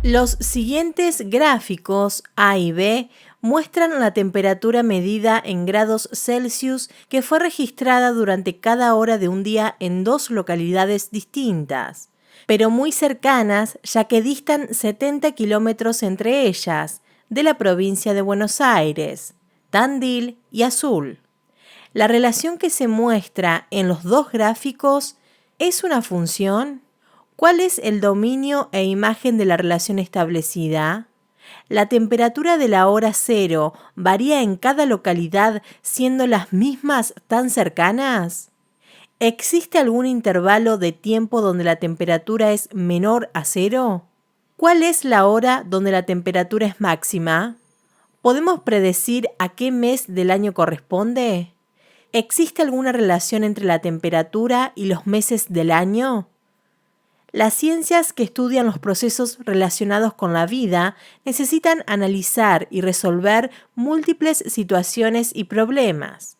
Los siguientes gráficos A y B muestran la temperatura medida en grados Celsius que fue registrada durante cada hora de un día en dos localidades distintas, pero muy cercanas ya que distan 70 kilómetros entre ellas, de la provincia de Buenos Aires, Tandil y Azul. La relación que se muestra en los dos gráficos es una función. ¿Cuál es el dominio e imagen de la relación establecida? ¿La temperatura de la hora cero varía en cada localidad siendo las mismas tan cercanas? ¿Existe algún intervalo de tiempo donde la temperatura es menor a cero? ¿Cuál es la hora donde la temperatura es máxima? ¿Podemos predecir a qué mes del año corresponde? ¿Existe alguna relación entre la temperatura y los meses del año? Las ciencias que estudian los procesos relacionados con la vida necesitan analizar y resolver múltiples situaciones y problemas.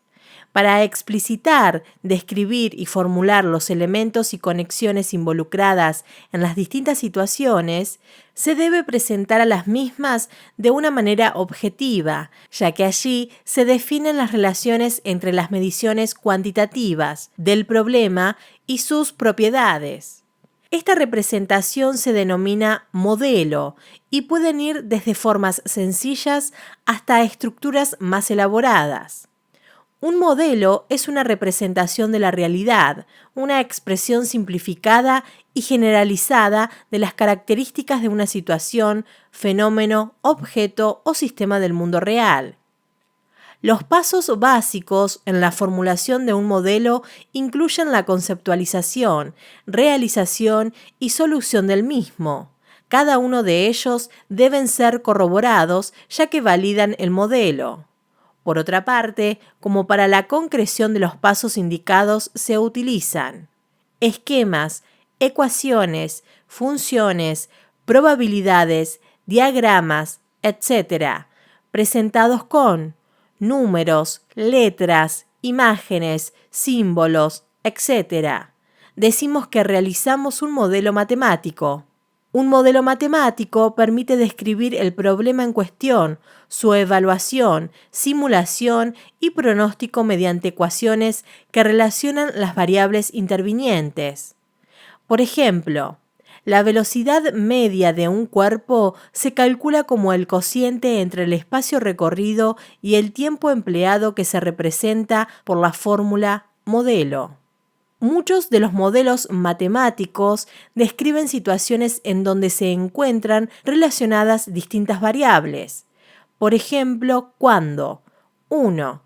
Para explicitar, describir y formular los elementos y conexiones involucradas en las distintas situaciones, se debe presentar a las mismas de una manera objetiva, ya que allí se definen las relaciones entre las mediciones cuantitativas del problema y sus propiedades. Esta representación se denomina modelo y pueden ir desde formas sencillas hasta estructuras más elaboradas. Un modelo es una representación de la realidad, una expresión simplificada y generalizada de las características de una situación, fenómeno, objeto o sistema del mundo real. Los pasos básicos en la formulación de un modelo incluyen la conceptualización, realización y solución del mismo. Cada uno de ellos deben ser corroborados ya que validan el modelo. Por otra parte, como para la concreción de los pasos indicados se utilizan esquemas, ecuaciones, funciones, probabilidades, diagramas, etc., presentados con números, letras, imágenes, símbolos, etc. Decimos que realizamos un modelo matemático. Un modelo matemático permite describir el problema en cuestión, su evaluación, simulación y pronóstico mediante ecuaciones que relacionan las variables intervinientes. Por ejemplo, la velocidad media de un cuerpo se calcula como el cociente entre el espacio recorrido y el tiempo empleado que se representa por la fórmula modelo. Muchos de los modelos matemáticos describen situaciones en donde se encuentran relacionadas distintas variables. Por ejemplo, cuando 1.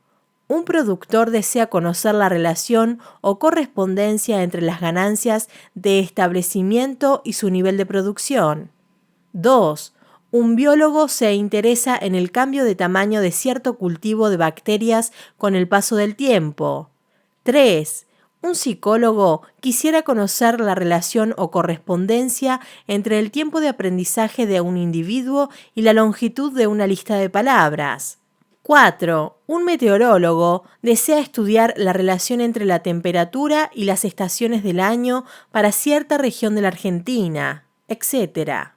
Un productor desea conocer la relación o correspondencia entre las ganancias de establecimiento y su nivel de producción. 2. Un biólogo se interesa en el cambio de tamaño de cierto cultivo de bacterias con el paso del tiempo. 3. Un psicólogo quisiera conocer la relación o correspondencia entre el tiempo de aprendizaje de un individuo y la longitud de una lista de palabras. 4. Un meteorólogo desea estudiar la relación entre la temperatura y las estaciones del año para cierta región de la Argentina, etc.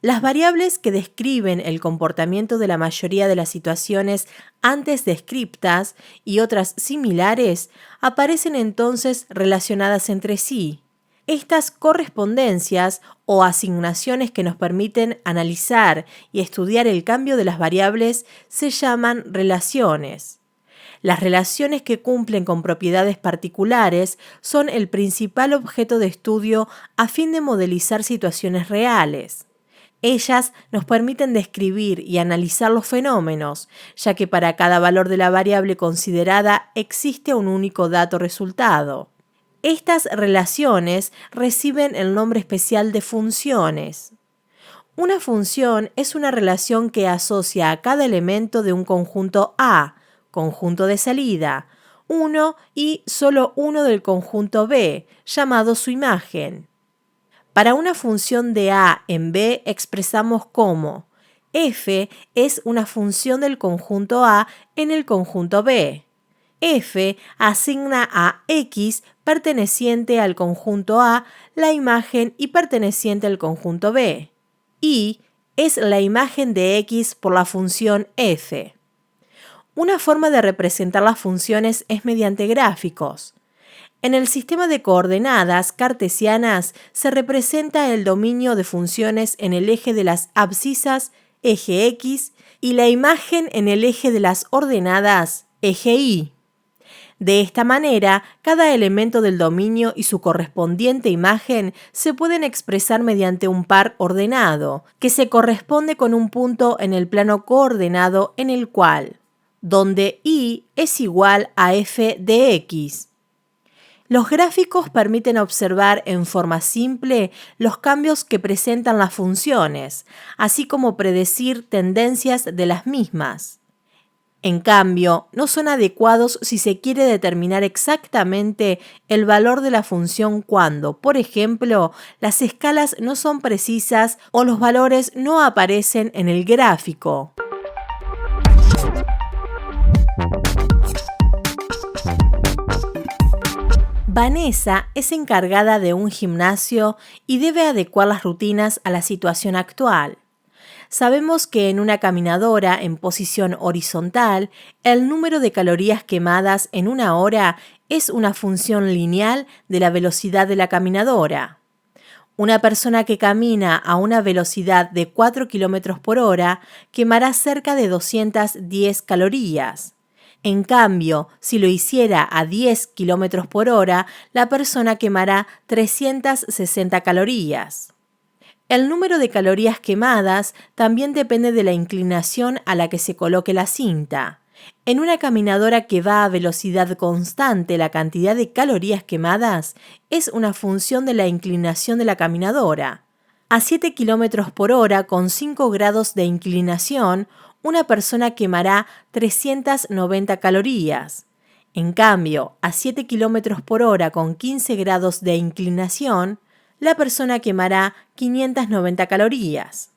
Las variables que describen el comportamiento de la mayoría de las situaciones antes descriptas y otras similares aparecen entonces relacionadas entre sí. Estas correspondencias o asignaciones que nos permiten analizar y estudiar el cambio de las variables se llaman relaciones. Las relaciones que cumplen con propiedades particulares son el principal objeto de estudio a fin de modelizar situaciones reales. Ellas nos permiten describir y analizar los fenómenos, ya que para cada valor de la variable considerada existe un único dato resultado. Estas relaciones reciben el nombre especial de funciones. Una función es una relación que asocia a cada elemento de un conjunto A, conjunto de salida, uno y solo uno del conjunto B, llamado su imagen. Para una función de A en B expresamos como f es una función del conjunto A en el conjunto B. F asigna a X perteneciente al conjunto A la imagen y perteneciente al conjunto B. Y es la imagen de x por la función f. Una forma de representar las funciones es mediante gráficos. En el sistema de coordenadas cartesianas se representa el dominio de funciones en el eje de las abscisas, eje X, y la imagen en el eje de las ordenadas, eje Y. De esta manera, cada elemento del dominio y su correspondiente imagen se pueden expresar mediante un par ordenado, que se corresponde con un punto en el plano coordenado en el cual, donde Y es igual a f de x. Los gráficos permiten observar en forma simple los cambios que presentan las funciones, así como predecir tendencias de las mismas. En cambio, no son adecuados si se quiere determinar exactamente el valor de la función cuando, por ejemplo, las escalas no son precisas o los valores no aparecen en el gráfico. Vanessa es encargada de un gimnasio y debe adecuar las rutinas a la situación actual. Sabemos que en una caminadora en posición horizontal, el número de calorías quemadas en una hora es una función lineal de la velocidad de la caminadora. Una persona que camina a una velocidad de 4 km por hora quemará cerca de 210 calorías. En cambio, si lo hiciera a 10 km por hora, la persona quemará 360 calorías. El número de calorías quemadas también depende de la inclinación a la que se coloque la cinta. En una caminadora que va a velocidad constante, la cantidad de calorías quemadas es una función de la inclinación de la caminadora. A 7 km por hora, con 5 grados de inclinación, una persona quemará 390 calorías. En cambio, a 7 km por hora con 15 grados de inclinación, la persona quemará 590 calorías.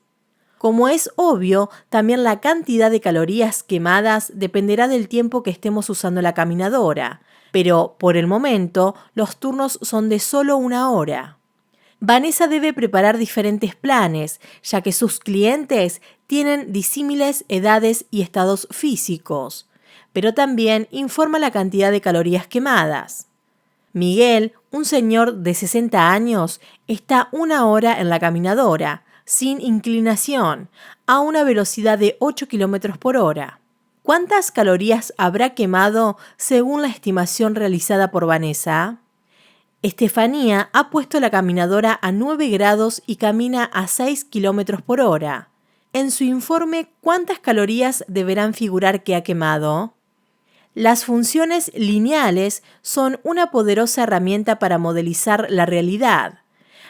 Como es obvio, también la cantidad de calorías quemadas dependerá del tiempo que estemos usando la caminadora, pero por el momento los turnos son de solo 1 hora. Vanessa debe preparar diferentes planes, ya que sus clientes tienen disímiles edades y estados físicos, pero también informa la cantidad de calorías quemadas. Miguel, un señor de 60 años, está 1 hora en la caminadora, sin inclinación, a una velocidad de 8 km por hora. ¿Cuántas calorías habrá quemado según la estimación realizada por Vanessa? Estefanía ha puesto la caminadora a 9 grados y camina a 6 km por hora. En su informe, ¿cuántas calorías deberán figurar que ha quemado? Las funciones lineales son una poderosa herramienta para modelizar la realidad.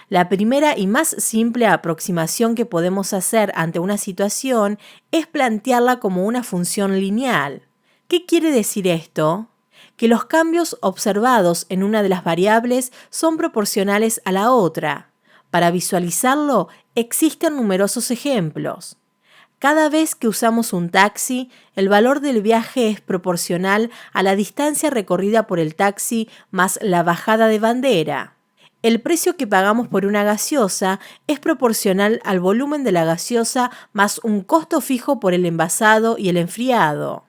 La primera y más simple aproximación que podemos hacer ante una situación es plantearla como una función lineal. ¿Qué quiere decir esto? Que los cambios observados en una de las variables son proporcionales a la otra. Para visualizarlo, existen numerosos ejemplos. Cada vez que usamos un taxi, el valor del viaje es proporcional a la distancia recorrida por el taxi más la bajada de bandera. El precio que pagamos por una gaseosa es proporcional al volumen de la gaseosa más un costo fijo por el envasado y el enfriado.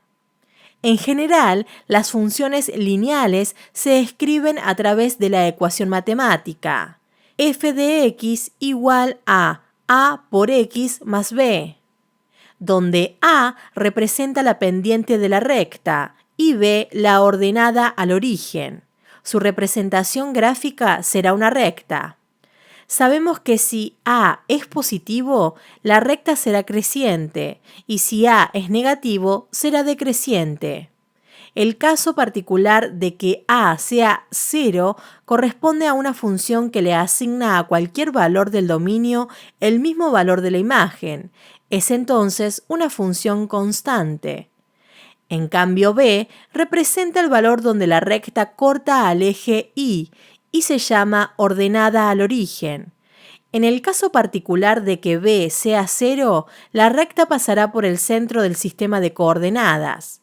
En general, las funciones lineales se escriben a través de la ecuación matemática. F de x igual a por x más b, donde a representa la pendiente de la recta y b la ordenada al origen. Su representación gráfica será una recta. Sabemos que si a es positivo, la recta será creciente, y si a es negativo, será decreciente. El caso particular de que a sea 0 corresponde a una función que le asigna a cualquier valor del dominio el mismo valor de la imagen. Es entonces una función constante. En cambio, b representa el valor donde la recta corta al eje y se llama ordenada al origen. En el caso particular de que b sea 0, la recta pasará por el centro del sistema de coordenadas.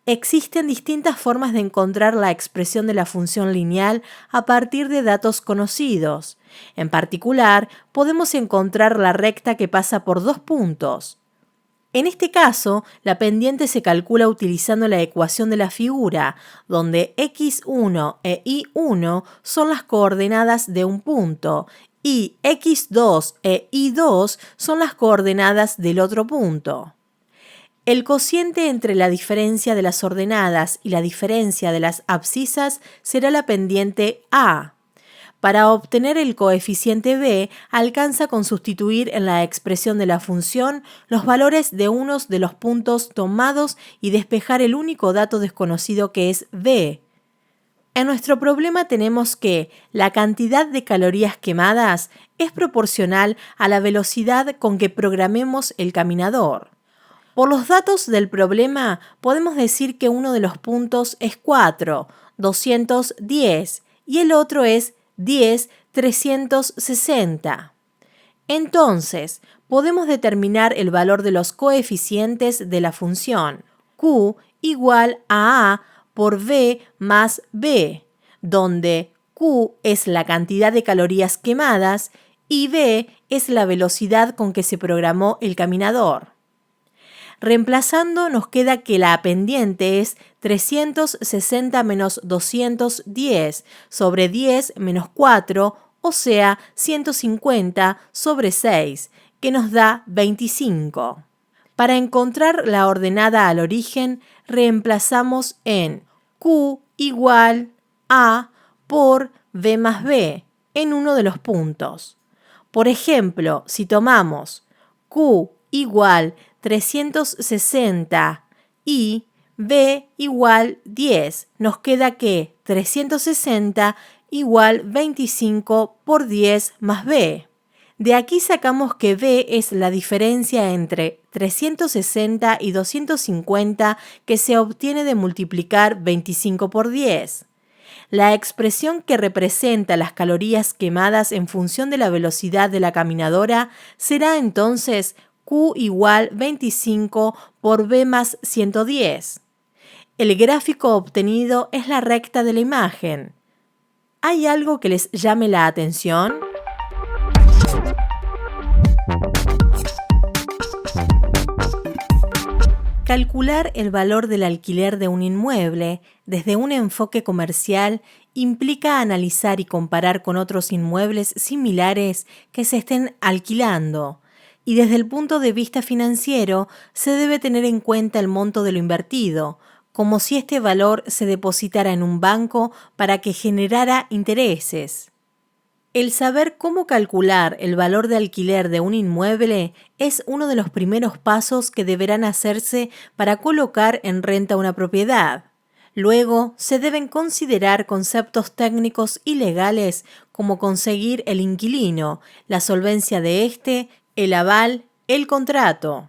Existen distintas formas de encontrar la expresión de la función lineal a partir de datos conocidos. En particular, podemos encontrar la recta que pasa por dos puntos. En este caso, la pendiente se calcula utilizando la ecuación de la figura, donde x1 e y1 son las coordenadas de un punto y x2 e y2 son las coordenadas del otro punto. El cociente entre la diferencia de las ordenadas y la diferencia de las abscisas será la pendiente a. Para obtener el coeficiente b, alcanza con sustituir en la expresión de la función los valores de unos de los puntos tomados y despejar el único dato desconocido que es b. En nuestro problema tenemos que la cantidad de calorías quemadas es proporcional a la velocidad con que programemos el caminador. Por los datos del problema, podemos decir que uno de los puntos es 4, 210, y el otro es 10, 360. Entonces, podemos determinar el valor de los coeficientes de la función Q igual a por V más B, donde Q es la cantidad de calorías quemadas y B es la velocidad con que se programó el caminador. Reemplazando, nos queda que la pendiente es 360 menos 210 sobre 10 menos 4, o sea, 150 sobre 6, que nos da 25. Para encontrar la ordenada al origen, reemplazamos en Q igual a por V más B en uno de los puntos. Por ejemplo, si tomamos Q igual 360 y B igual 10, nos queda que 360 igual 25 por 10 más B. De aquí sacamos que B es la diferencia entre 360 y 250 que se obtiene de multiplicar 25 por 10. La expresión que representa las calorías quemadas en función de la velocidad de la caminadora será entonces Q igual 25 por B más 110. El gráfico obtenido es la recta de la imagen. ¿Hay algo que les llame la atención? Calcular el valor del alquiler de un inmueble desde un enfoque comercial implica analizar y comparar con otros inmuebles similares que se estén alquilando. Y desde el punto de vista financiero, se debe tener en cuenta el monto de lo invertido, como si este valor se depositara en un banco para que generara intereses. El saber cómo calcular el valor de alquiler de un inmueble es uno de los primeros pasos que deberán hacerse para colocar en renta una propiedad. Luego, se deben considerar conceptos técnicos y legales como conseguir el inquilino, la solvencia de éste, el aval, el contrato.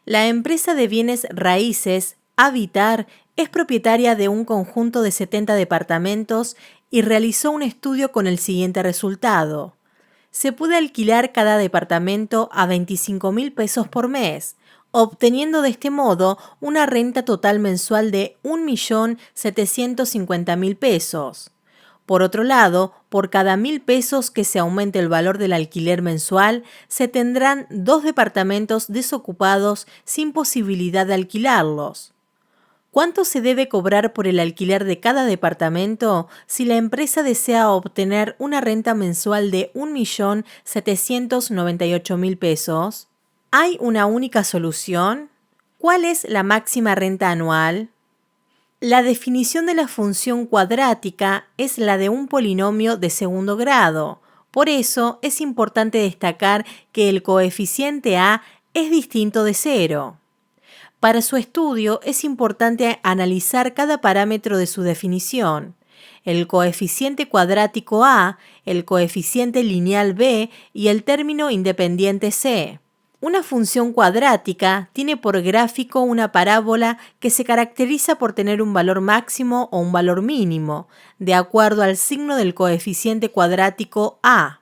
La empresa de bienes raíces, Habitar, es propietaria de un conjunto de 70 departamentos y realizó un estudio con el siguiente resultado. Se puede alquilar cada departamento a 25.000 pesos por mes, obteniendo de este modo una renta total mensual de 1.750.000 pesos. Por otro lado, por cada 1.000 pesos que se aumente el valor del alquiler mensual, se tendrán 2 departamentos desocupados sin posibilidad de alquilarlos. ¿Cuánto se debe cobrar por el alquiler de cada departamento si la empresa desea obtener una renta mensual de 1.798.000 pesos? ¿Hay una única solución? ¿Cuál es la máxima renta anual? La definición de la función cuadrática es la de un polinomio de segundo grado. Por eso es importante destacar que el coeficiente a es distinto de 0. Para su estudio es importante analizar cada parámetro de su definición: el coeficiente cuadrático a, el coeficiente lineal b y el término independiente c. Una función cuadrática tiene por gráfico una parábola que se caracteriza por tener un valor máximo o un valor mínimo, de acuerdo al signo del coeficiente cuadrático a.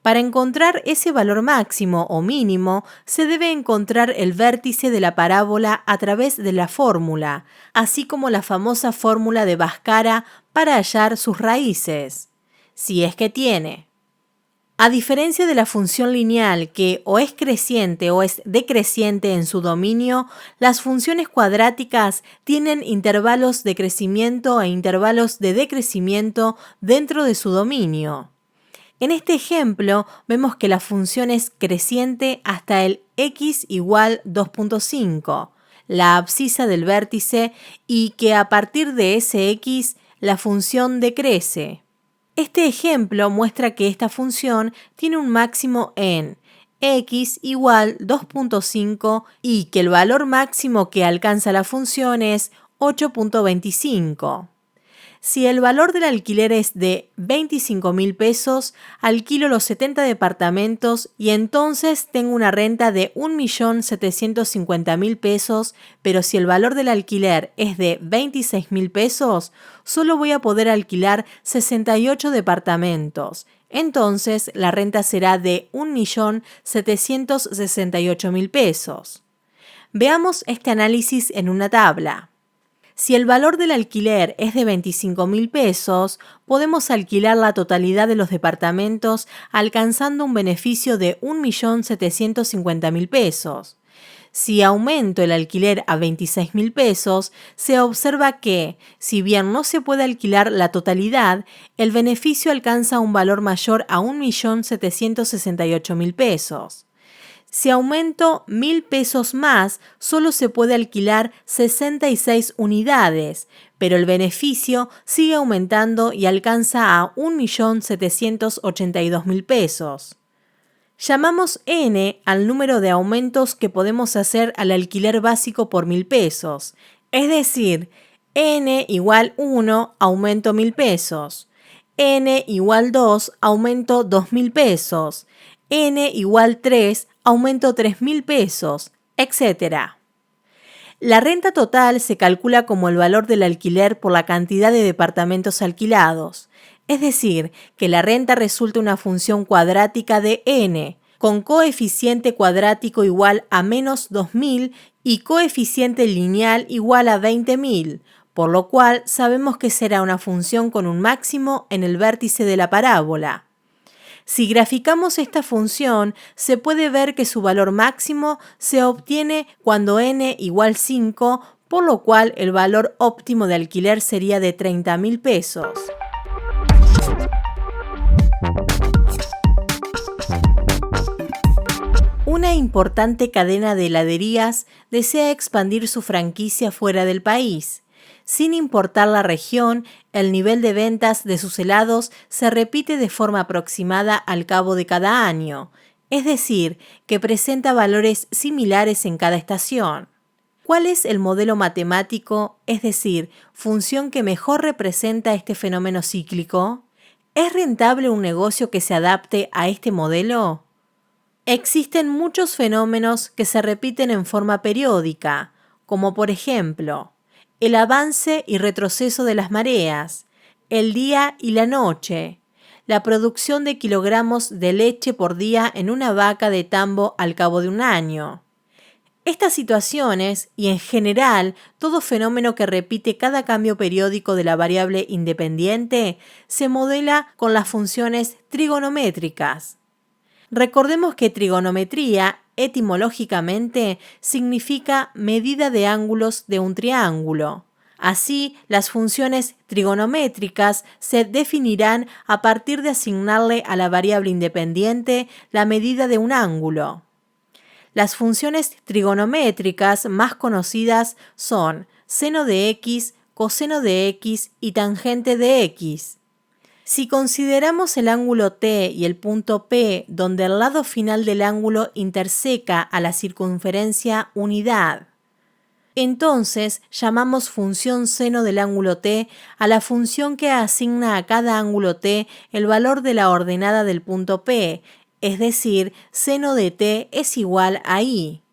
Para encontrar ese valor máximo o mínimo, se debe encontrar el vértice de la parábola a través de la fórmula, así como la famosa fórmula de Bhaskara para hallar sus raíces, si es que tiene. A diferencia de la función lineal, que o es creciente o es decreciente en su dominio, las funciones cuadráticas tienen intervalos de crecimiento e intervalos de decrecimiento dentro de su dominio. En este ejemplo, vemos que la función es creciente hasta el x igual 2.5, la abscisa del vértice, y que a partir de ese x, la función decrece. Este ejemplo muestra que esta función tiene un máximo en x igual 2.5 y que el valor máximo que alcanza la función es 8.25. Si el valor del alquiler es de 25.000 pesos, alquilo los 70 departamentos y entonces tengo una renta de 1.750.000 pesos, pero si el valor del alquiler es de 26.000 pesos, solo voy a poder alquilar 68 departamentos. Entonces, la renta será de 1.768.000 pesos. Veamos este análisis en una tabla. Si el valor del alquiler es de 25.000 pesos, podemos alquilar la totalidad de los departamentos alcanzando un beneficio de 1.750.000 pesos. Si aumento el alquiler a 26.000 pesos, se observa que, si bien no se puede alquilar la totalidad, el beneficio alcanza un valor mayor a 1.768.000 pesos. Si aumento 1.000 pesos más, solo se puede alquilar 66 unidades, pero el beneficio sigue aumentando y alcanza a 1.782.000 pesos. Llamamos n al número de aumentos que podemos hacer al alquiler básico por 1.000 pesos, es decir, n igual 1, aumento 1.000 pesos, n igual 2, aumento 2.000 pesos, n igual 3, aumento 3.000 pesos, etc. La renta total se calcula como el valor del alquiler por la cantidad de departamentos alquilados, es decir, que la renta resulta una función cuadrática de n, con coeficiente cuadrático igual a menos 2.000 y coeficiente lineal igual a 20.000, por lo cual sabemos que será una función con un máximo en el vértice de la parábola. Si graficamos esta función, se puede ver que su valor máximo se obtiene cuando n igual 5, por lo cual el valor óptimo de alquiler sería de 30.000 pesos. Una importante cadena de heladerías desea expandir su franquicia fuera del país. Sin importar la región, el nivel de ventas de sus helados se repite de forma aproximada al cabo de cada año, es decir, que presenta valores similares en cada estación. ¿Cuál es el modelo matemático, es decir, función que mejor representa este fenómeno cíclico? ¿Es rentable un negocio que se adapte a este modelo? Existen muchos fenómenos que se repiten en forma periódica, como por ejemplo, el avance y retroceso de las mareas, el día y la noche, la producción de kilogramos de leche por día en una vaca de tambo al cabo de un año. Estas situaciones, y en general todo fenómeno que repite cada cambio periódico de la variable independiente, se modela con las funciones trigonométricas. Recordemos que trigonometría, etimológicamente, significa medida de ángulos de un triángulo. Así, las funciones trigonométricas se definirán a partir de asignarle a la variable independiente la medida de un ángulo. Las funciones trigonométricas más conocidas son seno de x, coseno de x y tangente de x. Si consideramos el ángulo T y el punto P, donde el lado final del ángulo interseca a la circunferencia unidad, entonces llamamos función seno del ángulo T a la función que asigna a cada ángulo T el valor de la ordenada del punto P, es decir, seno de T es igual a I.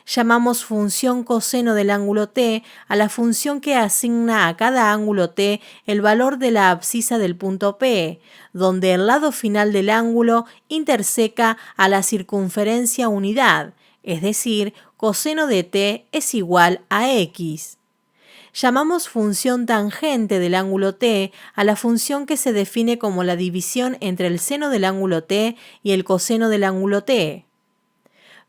Llamamos función coseno del ángulo t a la función que asigna a cada ángulo t el valor de la abscisa del punto P, donde el lado final del ángulo interseca a la circunferencia unidad, es decir, coseno de t es igual a x. Llamamos función tangente del ángulo t a la función que se define como la división entre el seno del ángulo t y el coseno del ángulo t.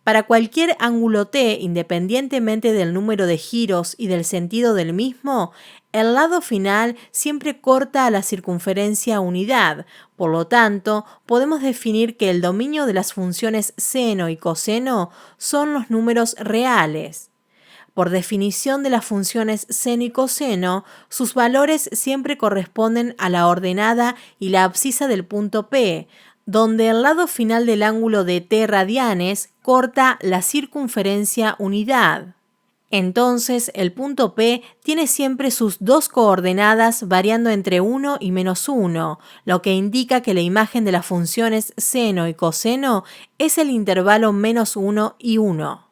Para cualquier ángulo t, independientemente del número de giros y del sentido del mismo, el lado final siempre corta a la circunferencia unidad. Por lo tanto, podemos definir que el dominio de las funciones seno y coseno son los números reales. Por definición de las funciones seno y coseno, sus valores siempre corresponden a la ordenada y la abscisa del punto P, donde el lado final del ángulo de t radianes corta la circunferencia unidad. Entonces, el punto P tiene siempre sus dos coordenadas variando entre 1 y -1, lo que indica que la imagen de las funciones seno y coseno es el intervalo -1 y 1.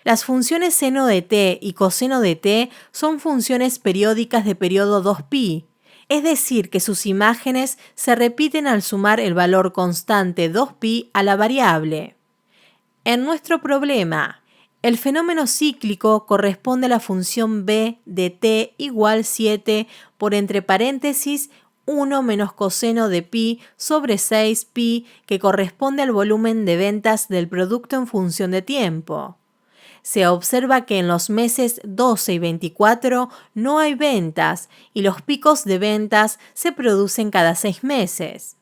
Las funciones seno de t y coseno de t son funciones periódicas de periodo 2π, es decir, que sus imágenes se repiten al sumar el valor constante 2π a la variable. En nuestro problema, el fenómeno cíclico corresponde a la función b de t igual 7 por entre paréntesis 1 menos coseno de pi sobre 6π, que corresponde al volumen de ventas del producto en función de tiempo. Se observa que en los meses 12 y 24 no hay ventas y los picos de ventas se producen cada 6 meses.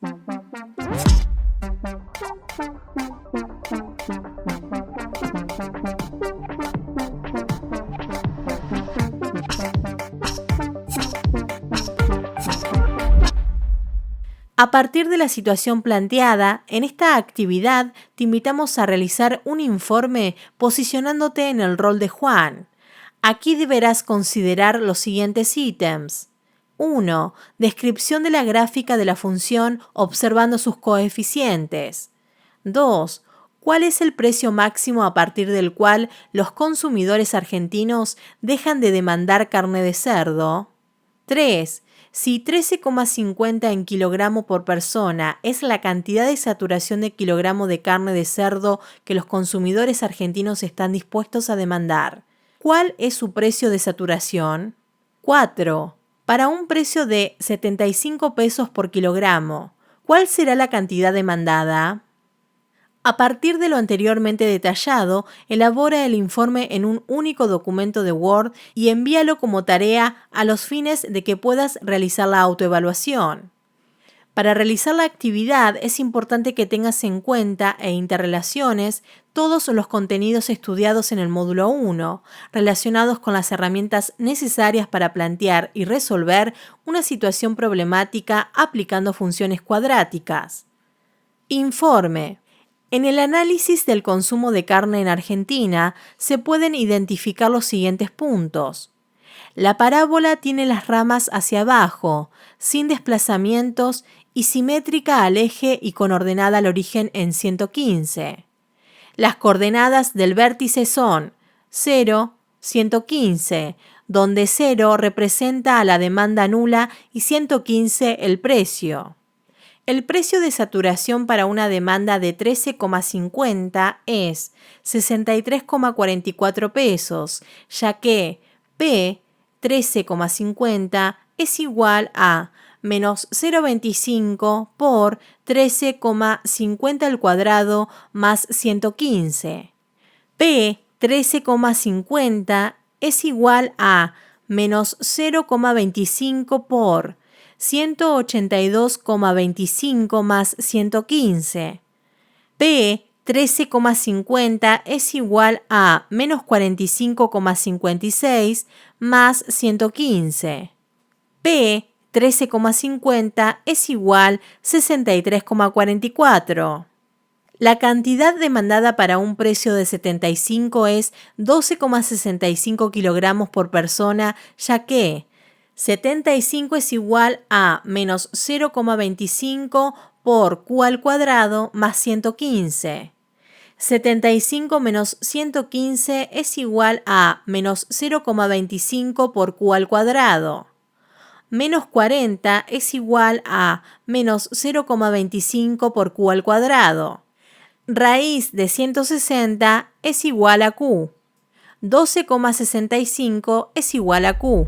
A partir de la situación planteada, en esta actividad te invitamos a realizar un informe posicionándote en el rol de Juan. Aquí deberás considerar los siguientes ítems. 1. Descripción de la gráfica de la función observando sus coeficientes. 2. ¿Cuál es el precio máximo a partir del cual los consumidores argentinos dejan de demandar carne de cerdo? 3. Si 13,50 en kilogramo por persona es la cantidad de saturación de kilogramo de carne de cerdo que los consumidores argentinos están dispuestos a demandar, ¿cuál es su precio de saturación? 4. Para un precio de 75 pesos por kilogramo, ¿cuál será la cantidad demandada? A partir de lo anteriormente detallado, elabora el informe en un único documento de Word y envíalo como tarea a los fines de que puedas realizar la autoevaluación. Para realizar la actividad es importante que tengas en cuenta e interrelaciones todos los contenidos estudiados en el módulo 1, relacionados con las herramientas necesarias para plantear y resolver una situación problemática aplicando funciones cuadráticas. Informe. En el análisis del consumo de carne en Argentina se pueden identificar los siguientes puntos. La parábola tiene las ramas hacia abajo, sin desplazamientos y simétrica al eje y con ordenada al origen en 115. Las coordenadas del vértice son 0, 115, donde 0 representa a la demanda nula y 115 el precio. El precio de saturación para una demanda de 13,50 es 63,44 pesos, ya que P 13,50 es igual a menos 0,25 por 13,50 al cuadrado más 115. P 13,50 es igual a menos 0,25 por 182,25 más 115. P 13,50 es igual a menos 45,56 más 115. P 13,50 es igual a 63,44. La cantidad demandada para un precio de 75 es 12,65 kilogramos por persona, ya que 75 es igual a menos 0,25 por q al cuadrado más 115. 75 menos 115 es igual a menos 0,25 por q al cuadrado. Menos 40 es igual a menos 0,25 por q al cuadrado. Raíz de 160 es igual a q. 12,65 es igual a q.